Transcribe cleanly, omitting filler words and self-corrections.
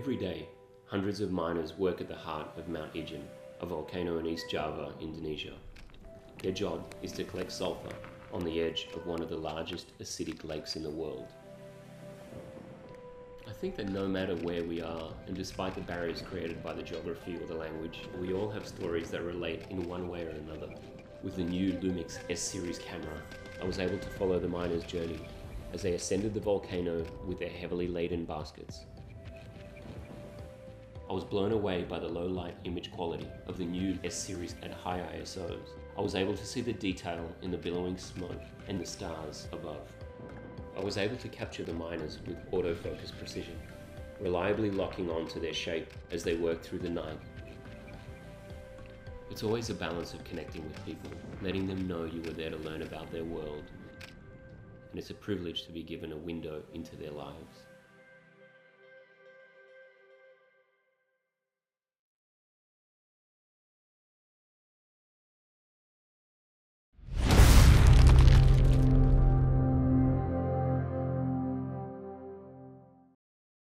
Every day, hundreds of miners work at the heart of Mount Ijen, a volcano in East Java, Indonesia. Their job is to collect sulfur on the edge of one of the largest acidic lakes in the world. I think that no matter where we are, and despite the barriers created by the geography or the language, we all have stories that relate in one way or another. With the new LUMIX S series camera, I was able to follow the miners' journey as they ascended the volcano with their heavily laden baskets. I was blown away by the low light image quality of the new S series at high ISOs. I was able to see the detail in the billowing smoke and the stars above. I was able to capture the miners with autofocus precision, reliably locking on to their shape as they worked through the night. It's always a balance of connecting with people, letting them know you were there to learn about their world, and it's a privilege to be given a window into their lives.